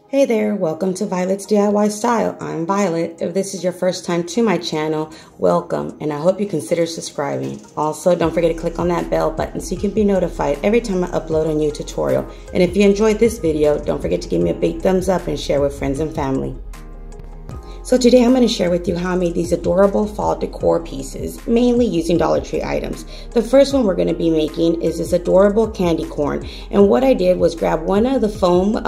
Hey there, welcome to Violet's DIY Style. I'm Violet. If this is your first time to my channel, welcome, and I hope you consider subscribing. Also, don't forget to click on that bell button so you can be notified every time I upload a new tutorial. And if you enjoyed this video, don't forget to give me a big thumbs up and share with friends and family. So today I'm going to share with you how I made these adorable fall decor pieces, mainly using Dollar Tree items. The first one we're going to be making is this adorable candy corn. And what I did was grab one of the foam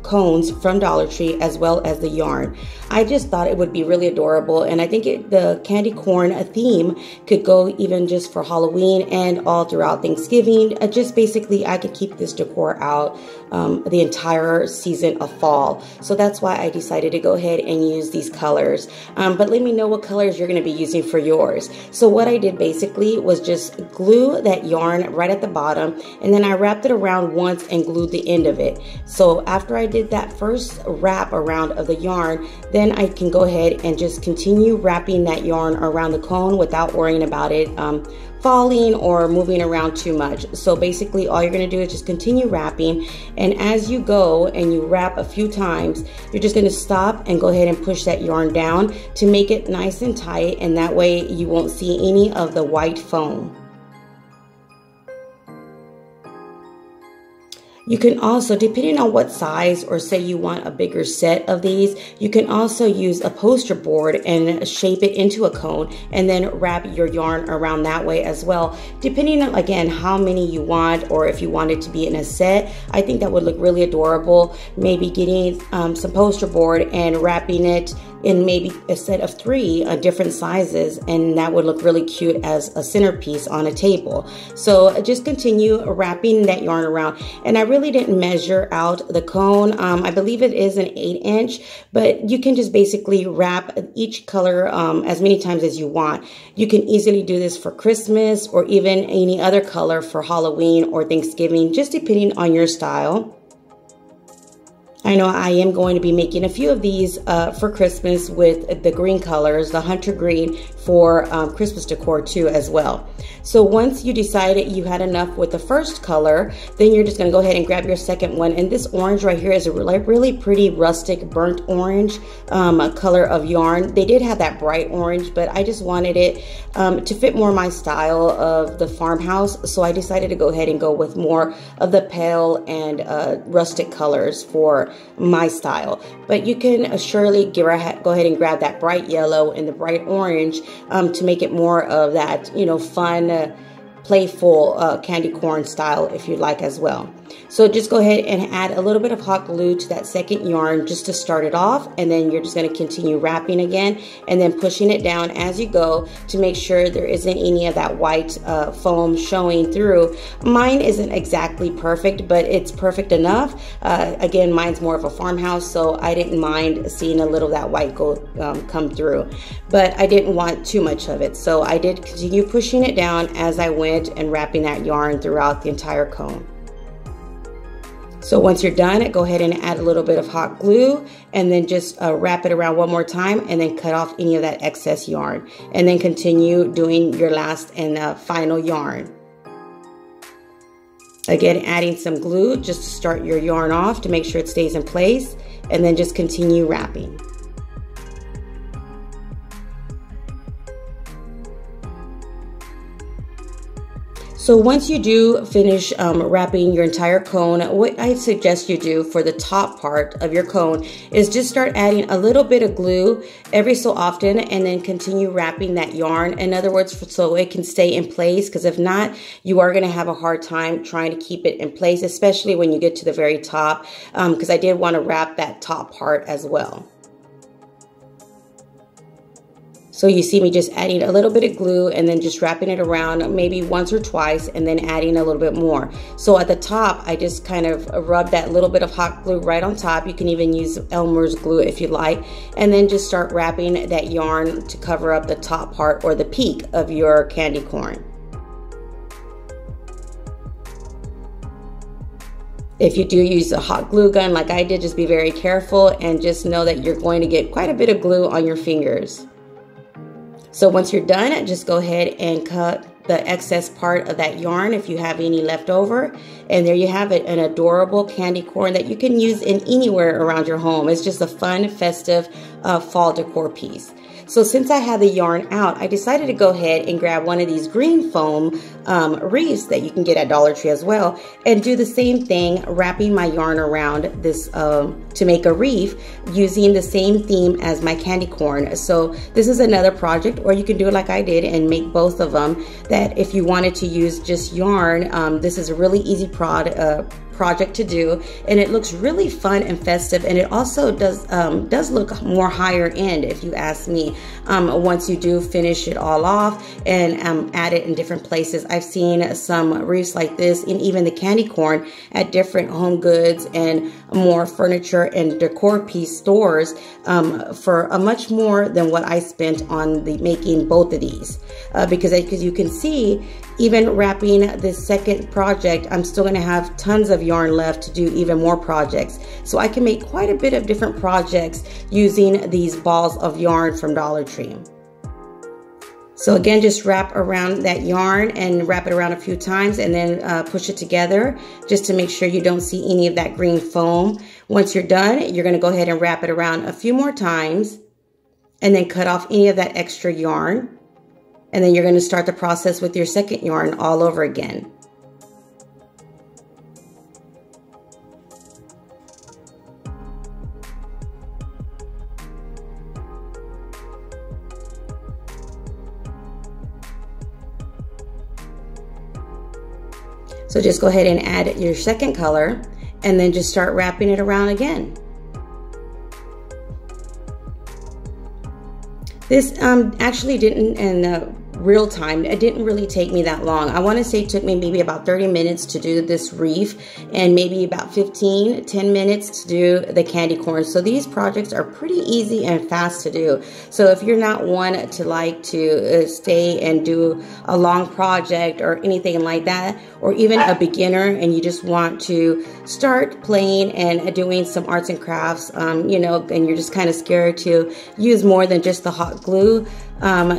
cones from Dollar Tree as well as the yarn. I just thought it would be really adorable, and I think the candy corn theme could go even just for Halloween and all throughout Thanksgiving. Just basically I could keep this decor out the entire season of fall. So that's why I decided to go ahead and use these colors. But let me know what colors you're going to be using for yours. So what I did basically was just glue that yarn right at the bottom, and then I wrapped it around once and glued the end of it. So after I did that first wrap around of the yarn, then I can go ahead and just continue wrapping that yarn around the cone without worrying about it falling or moving around too much. So basically all you're going to do is just continue wrapping, and as you go and you wrap a few times, you're just going to stop and go ahead and push that yarn down to make it nice and tight, and that way you won't see any of the white foam. You can also, depending on what size, or say you want a bigger set of these, you can also use a poster board and shape it into a cone and then wrap your yarn around that way as well. Depending on, again, how many you want, or if you want it to be in a set, I think that would look really adorable. Maybe getting some poster board and wrapping it in maybe a set of 3 different sizes, and that would look really cute as a centerpiece on a table. So just continue wrapping that yarn around, and I really didn't measure out the cone. I believe it is an 8-inch, but you can just basically wrap each color as many times as you want. You can easily do this for Christmas or even any other color for Halloween or Thanksgiving, just depending on your style. I know I am going to be making a few of these for Christmas with the green colors, the hunter green, for Christmas decor too as well. So once you decided you had enough with the first color, then you're just going to go ahead and grab your second one. And this orange right here is a really pretty rustic burnt orange color of yarn. They did have that bright orange, but I just wanted it to fit more my style of the farmhouse. So I decided to go ahead and go with more of the pale and rustic colors for my style. But you can surely go ahead and grab that bright yellow and the bright orange to make it more of that, you know, fun, playful candy corn style if you'd like as well. So just go ahead and add a little bit of hot glue to that second yarn just to start it off, and then you're just going to continue wrapping again and then pushing it down as you go to make sure there isn't any of that white foam showing through. Mine isn't exactly perfect, but it's perfect enough. Again, mine's more of a farmhouse, so I didn't mind seeing a little of that white gold come through, but I didn't want too much of it, so I did continue pushing it down as I went and wrapping that yarn throughout the entire cone. So once you're done, go ahead and add a little bit of hot glue, and then just wrap it around one more time, and then cut off any of that excess yarn, and then continue doing your last and final yarn. Again, adding some glue just to start your yarn off to make sure it stays in place, and then just continue wrapping. So once you do finish wrapping your entire cone, what I suggest you do for the top part of your cone is just start adding a little bit of glue every so often, and then continue wrapping that yarn. In other words, so it can stay in place, because if not, you are going to have a hard time trying to keep it in place, especially when you get to the very top, because I did want to wrap that top part as well. So you see me just adding a little bit of glue and then just wrapping it around maybe once or twice, and then adding a little bit more. So at the top, I just kind of rub that little bit of hot glue right on top. You can even use Elmer's glue if you like, and then just start wrapping that yarn to cover up the top part or the peak of your candy corn. If you do use a hot glue gun like I did, just be very careful and just know that you're going to get quite a bit of glue on your fingers. So once you're done, just go ahead and cut the excess part of that yarn if you have any left over. And there you have it, an adorable candy corn that you can use in anywhere around your home. It's just a fun, festive fall decor piece. So since I had the yarn out, I decided to go ahead and grab one of these green foam wreaths that you can get at Dollar Tree as well, and do the same thing, wrapping my yarn around this to make a wreath using the same theme as my candy corn. So this is another project, or you can do it like I did and make both of them, that if you wanted to use just yarn, this is a really easy project to do, and it looks really fun and festive, and it also does look more higher end, if you ask me, once you do finish it all off and add it in different places. I've seen some wreaths like this, and even the candy corn, at different home goods and more furniture and decor piece stores for a much more than what I spent on making both of these, because as you can see, even wrapping this second project, I'm still gonna have tons of yarn left to do even more projects. So I can make quite a bit of different projects using these balls of yarn from Dollar Tree. So again, just wrap around that yarn and wrap it around a few times, and then push it together just to make sure you don't see any of that green foam. Once you're done, you're gonna go ahead and wrap it around a few more times, and then cut off any of that extra yarn. And then you're going to start the process with your second yarn all over again. So just go ahead and add your second color, and then just start wrapping it around again. This actually didn't, in real time, it didn't really take me that long. I want to say it took me maybe about 30 minutes to do this wreath, and maybe about 10 minutes to do the candy corn. So these projects are pretty easy and fast to do. So if you're not one to like to stay and do a long project or anything like that, or even a beginner and you just want to start playing and doing some arts and crafts, you know, and you're just kind of scared to use more than just the hot glue,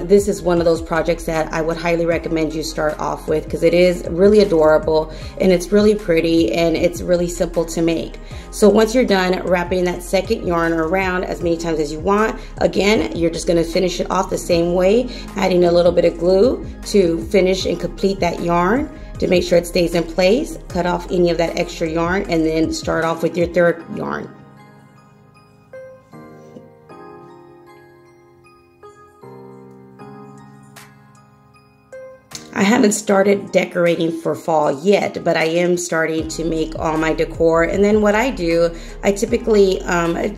this is one of those projects that I would highly recommend you start off with, because it is really adorable and it's really pretty and it's really simple to make. So once you're done wrapping that second yarn around as many times as you want, again, you're just going to finish it off the same way, adding a little bit of glue to finish and complete that yarn to make sure it stays in place. Cut off any of that extra yarn, and then start off with your third yarn. I haven't started decorating for fall yet, but I am starting to make all my decor. And then what I do, I typically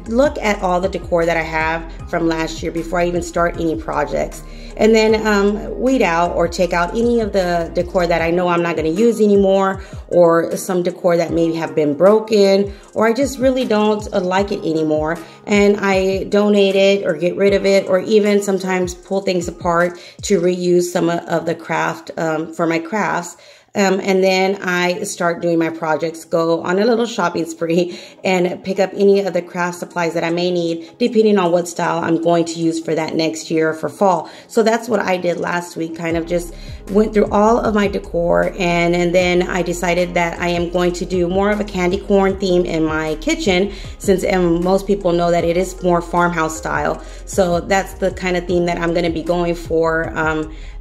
look at all the decor that I have from last year before I even start any projects. And then weed out or take out any of the decor that I know I'm not going to use anymore, or some decor that maybe have been broken, or I just really don't like it anymore. And I donate it or get rid of it, or even sometimes pull things apart to reuse some of the craft for my crafts. And then I start doing my projects, go on a little shopping spree and pick up any of the craft supplies that I may need, depending on what style I'm going to use for that next year for fall. So that's what I did last week, kind of just went through all of my decor, and then I decided that I am going to do more of a candy corn theme in my kitchen, since most people know that it is more farmhouse style. So that's the kind of theme that I'm going to be going for.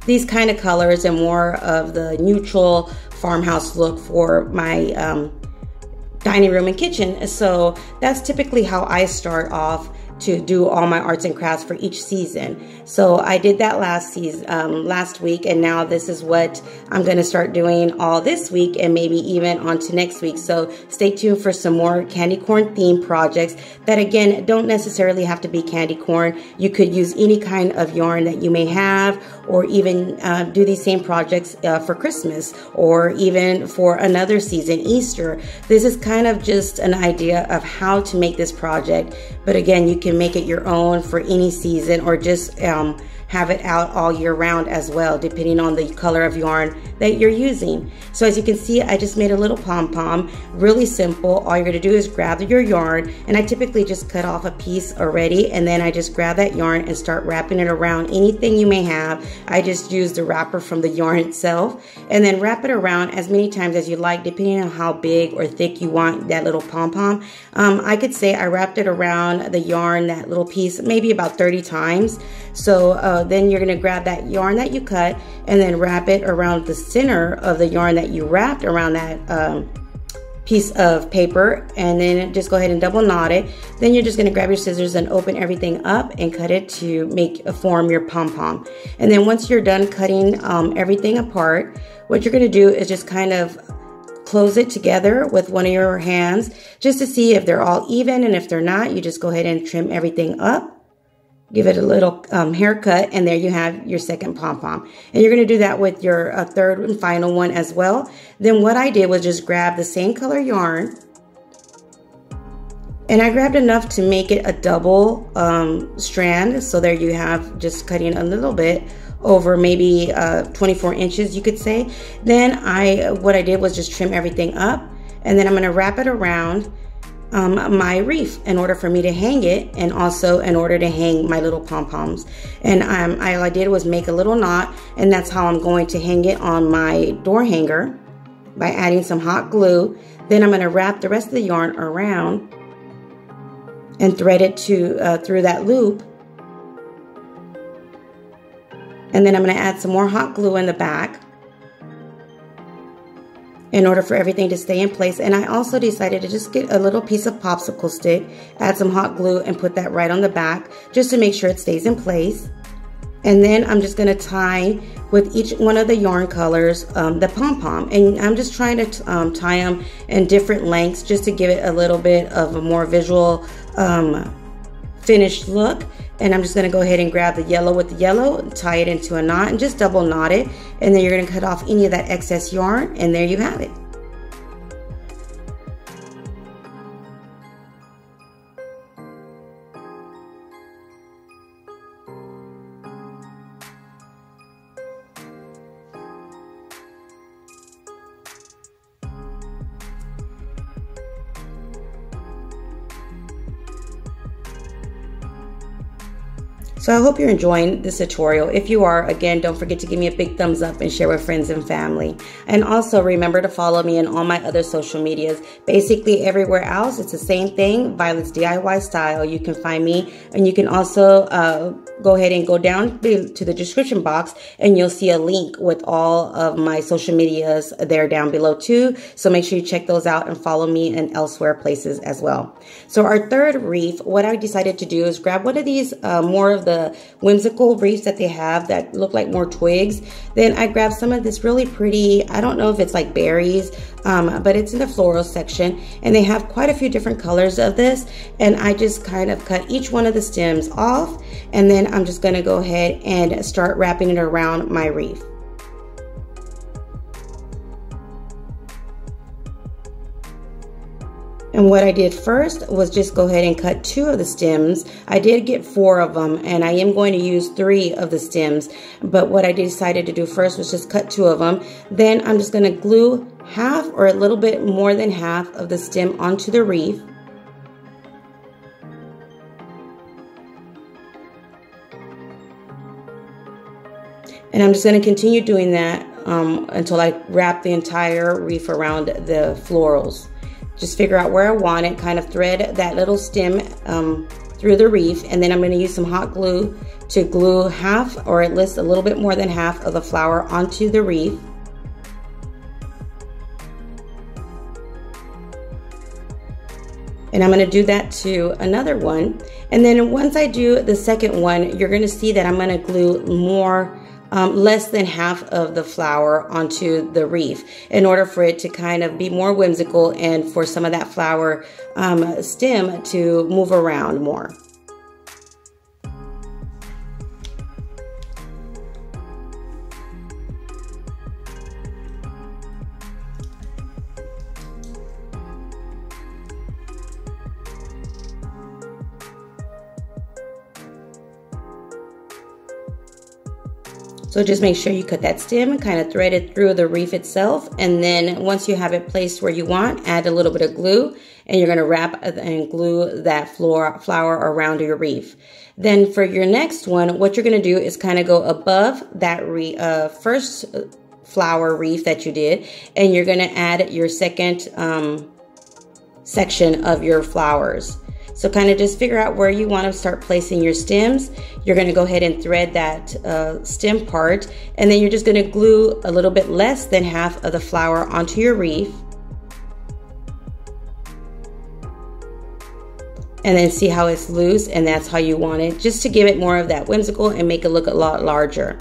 These kind of colors and more of the neutral farmhouse look for my dining room and kitchen. So that's typically how I start off to do all my arts and crafts for each season. So I did that last week, and now this is what I'm going to start doing all this week, and maybe even on to next week. So stay tuned for some more candy corn themed projects that, again, don't necessarily have to be candy corn. You could use any kind of yarn that you may have, or even do these same projects for Christmas, or even for another season, Easter. This is kind of just an idea of how to make this project, but again, you can make it your own for any season, or just have it out all year round as well, depending on the color of yarn that you're using. So as you can see, I just made a little pom-pom, really simple. All you're gonna do is grab your yarn, and I typically just cut off a piece already, and then I just grab that yarn and start wrapping it around anything you may have. I just use the wrapper from the yarn itself, and then wrap it around as many times as you like, depending on how big or thick you want that little pom-pom. I could say I wrapped it around the yarn, that little piece, maybe about 30 times. So then you're gonna grab that yarn that you cut and then wrap it around the center of the yarn that you wrapped around that piece of paper, and then just go ahead and double knot it. Then you're just going to grab your scissors and open everything up and cut it to form your pom-pom. And then once you're done cutting everything apart, what you're going to do is just kind of close it together with one of your hands just to see if they're all even, and if they're not, you just go ahead and trim everything up. Give it a little haircut, and there you have your second pom-pom. And you're going to do that with your third and final one as well. Then what I did was just grab the same color yarn, and I grabbed enough to make it a double strand. So there you have, just cutting a little bit over maybe 24 inches, you could say. Then what I did was just trim everything up, and then I'm going to wrap it around my wreath in order for me to hang it, and also in order to hang my little pom-poms. And all I did was make a little knot, and that's how I'm going to hang it on my door hanger, by adding some hot glue. Then I'm going to wrap the rest of the yarn around and thread it through that loop. And then I'm going to add some more hot glue in the back in order for everything to stay in place. And I also decided to just get a little piece of popsicle stick, add some hot glue, and put that right on the back just to make sure it stays in place. And then I'm just going to tie with each one of the yarn colors the pom-pom, and I'm just trying to tie them in different lengths just to give it a little bit of a more visual finished look. And I'm just going to go ahead and grab the yellow with the yellow, tie it into a knot, and just double knot it. And then you're going to cut off any of that excess yarn, and there you have it. So I hope you're enjoying this tutorial. If you are, again, don't forget to give me a big thumbs up and share with friends and family. And also remember to follow me on all my other social medias. Basically everywhere else, it's the same thing, Violet's DIY Style. You can find me, and you can also go ahead and go down to the description box, and you'll see a link with all of my social medias there down below too. So make sure you check those out and follow me in elsewhere places as well. So our third wreath, what I decided to do is grab one of these more of the whimsical wreaths that they have that look like more twigs. Then I grabbed some of this really pretty, I don't know if it's like berries, but it's in the floral section, and they have quite a few different colors of this. And I just kind of cut each one of the stems off, and then I'm just going to go ahead and start wrapping it around my wreath. And what I did first was just go ahead and cut 2 of the stems. I did get 4 of them, and I am going to use 3 of the stems. But what I decided to do first was just cut 2 of them. Then I'm just going to glue half or a little bit more than half of the stem onto the wreath. And I'm just going to continue doing that until I wrap the entire wreath around the florals. Just figure out where I want it, kind of thread that little stem through the wreath, and then I'm going to use some hot glue to glue half, or at least a little bit more than half of the flower onto the wreath. And I'm going to do that to another one. And then once I do the second one, you're going to see that I'm going to glue less than half of the flower onto the wreath in order for it to kind of be more whimsical, and for some of that flower stem to move around more. So just make sure you cut that stem and kind of thread it through the wreath itself. And then once you have it placed where you want, add a little bit of glue, and you're going to wrap and glue that flower around your wreath. Then for your next one, what you're going to do is kind of go above that first flower wreath that you did, and you're going to add your second section of your flowers. So kind of just figure out where you want to start placing your stems. You're going to go ahead and thread that stem part, and then you're just going to glue a little bit less than half of the flower onto your wreath. And then see how it's loose, and that's how you want it, just to give it more of that whimsical and make it look a lot larger.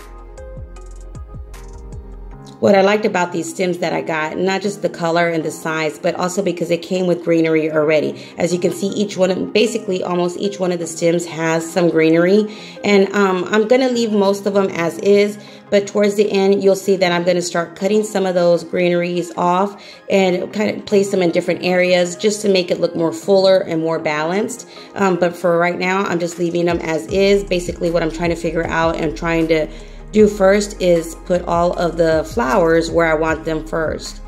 What I liked about these stems that I got, not just the color and the size, but also because it came with greenery already. As you can see, each one, basically almost each one of the stems has some greenery. And I'm going to leave most of them as is, but towards the end, you'll see that I'm going to start cutting some of those greeneries off and kind of place them in different areas just to make it look more fuller and more balanced. But for right now, I'm just leaving them as is. Basically, what I'm trying to figure out and trying to do first is put all of the flowers where I want them first.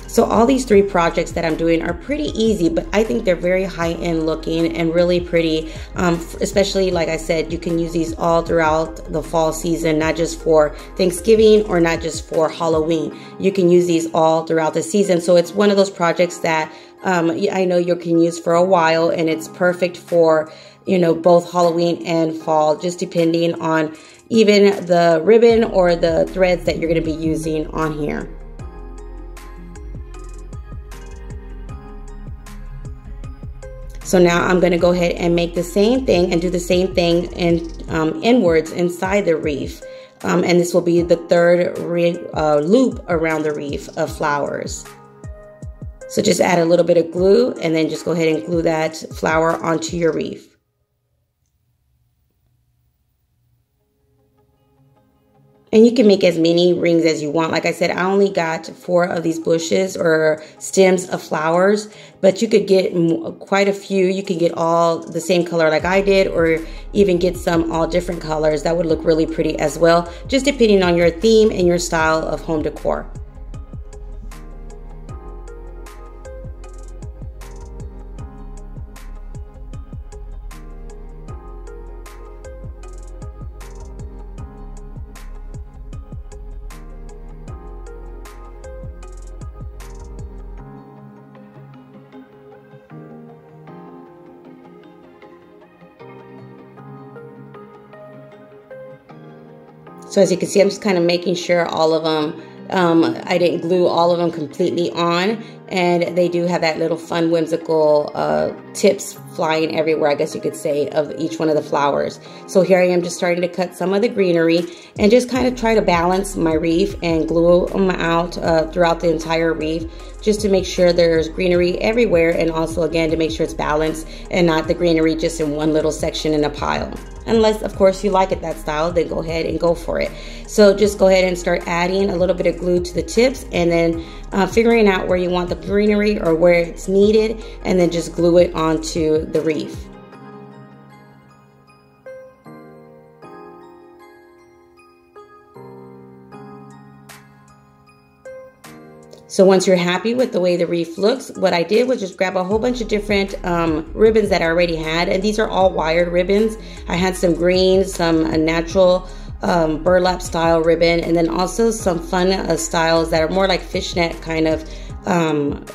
So all these three projects that I'm doing are pretty easy, but I think they're very high-end looking and really pretty. Especially, like I said, you can use these all throughout the fall season, not just for Thanksgiving or not just for Halloween. You can use these all throughout the season. So it's one of those projects that I know you can use for a while, and it's perfect for, you know, both Halloween and fall, just depending on even the ribbon or the threads that you're going to be using on here. So now I'm going to go ahead and make the same thing and do the same thing in inwards inside the wreath. And this will be the third loop around the wreath of flowers. So just add a little bit of glue and then just go ahead and glue that flower onto your wreath. And you can make as many rings as you want. Like I said, I only got 4 of these bushes or stems of flowers, but you could get quite a few. You can get all the same color like I did, or even get some all different colors. That would look really pretty as well, just depending on your theme and your style of home decor. So as you can see, I'm just kind of making sure all of them, I didn't glue all of them completely on, and they do have that little fun whimsical tips flying everywhere, I guess you could say, of each one of the flowers. So here I am just starting to cut some of the greenery and just kind of try to balance my wreath and glue them out throughout the entire wreath, just to make sure there's greenery everywhere, and also again to make sure it's balanced and not the greenery just in one little section in a pile. Unless, of course, you like it that style, then go ahead and go for it. So just go ahead and start adding a little bit of glue to the tips, and then figuring out where you want the greenery or where it's needed, and then just glue it onto the wreath. So once you're happy with the way the wreath looks, what I did was just grab a whole bunch of different ribbons that I already had. And these are all wired ribbons. I had some green, some natural burlap style ribbon, and then also some fun styles that are more like fishnet kind of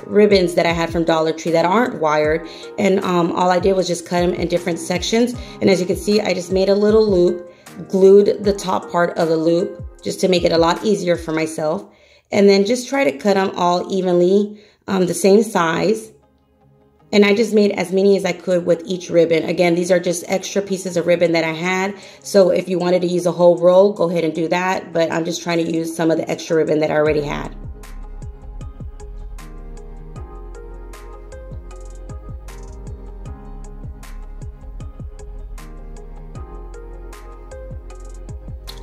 ribbons that I had from Dollar Tree that aren't wired. And all I did was just cut them in different sections. And as you can see, I just made a little loop, glued the top part of the loop just to make it a lot easier for myself. And then just try to cut them all evenly, the same size. And I just made as many as I could with each ribbon. Again, these are just extra pieces of ribbon that I had. So if you wanted to use a whole roll, go ahead and do that. But I'm just trying to use some of the extra ribbon that I already had.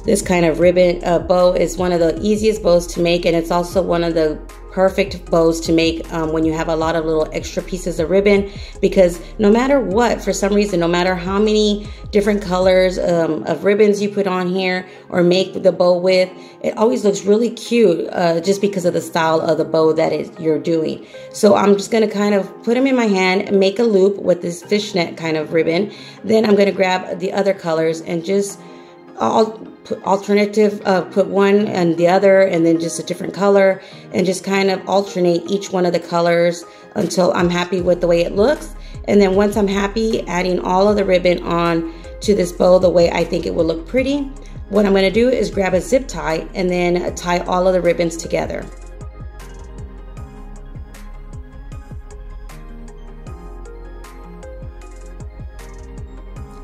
This kind of ribbon bow is one of the easiest bows to make, and it's also one of the perfect bows to make when you have a lot of little extra pieces of ribbon, because no matter what, for some reason, no matter how many different colors of ribbons you put on here or make the bow with, it always looks really cute just because of the style of the bow that you're doing. So I'm just going to kind of put them in my hand and make a loop with this fishnet kind of ribbon. Then I'm going to grab the other colors and just put one and the other, and then just a different color, and just kind of alternate each one of the colors until I'm happy with the way it looks. And then once I'm happy, adding all of the ribbon on to this bow the way I think it will look pretty, what I'm going to do is grab a zip tie and then tie all of the ribbons together.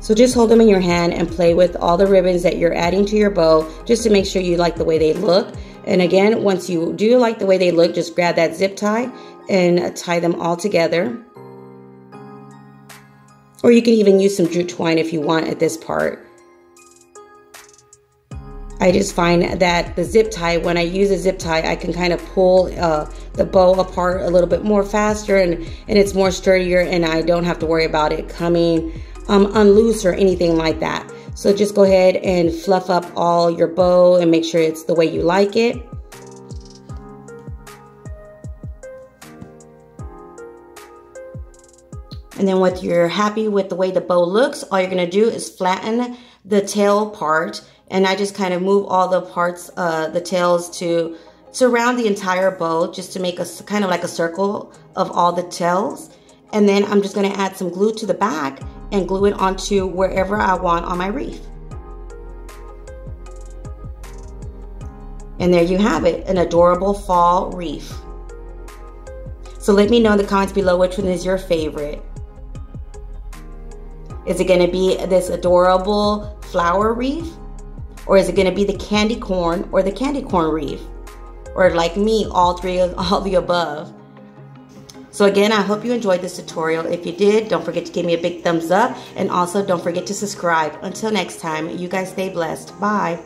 So just hold them in your hand and play with all the ribbons that you're adding to your bow, just to make sure you like the way they look. And again, once you do like the way they look, just grab that zip tie and tie them all together. Or you can even use some jute twine if you want at this part. I just find that the zip tie, when I use a zip tie, I can kind of pull the bow apart a little bit more faster, and it's more sturdier, and I don't have to worry about it coming unloose or anything like that. So just go ahead and fluff up all your bow and make sure it's the way you like it. And then once you're happy with the way the bow looks, all you're going to do is flatten the tail part, and I just kind of move all the parts, the tails, to surround the entire bow, just to make a kind of like a circle of all the tails. And then I'm just going to add some glue to the back and glue it onto wherever I want on my wreath. And there you have it, an adorable fall wreath. So let me know in the comments below which one is your favorite. Is it going to be this adorable flower wreath? Or is it going to be the candy corn or the candy corn wreath? Or like me, all the above? So again, I hope you enjoyed this tutorial. If you did, don't forget to give me a big thumbs up, and also don't forget to subscribe. Until next time, you guys stay blessed. Bye.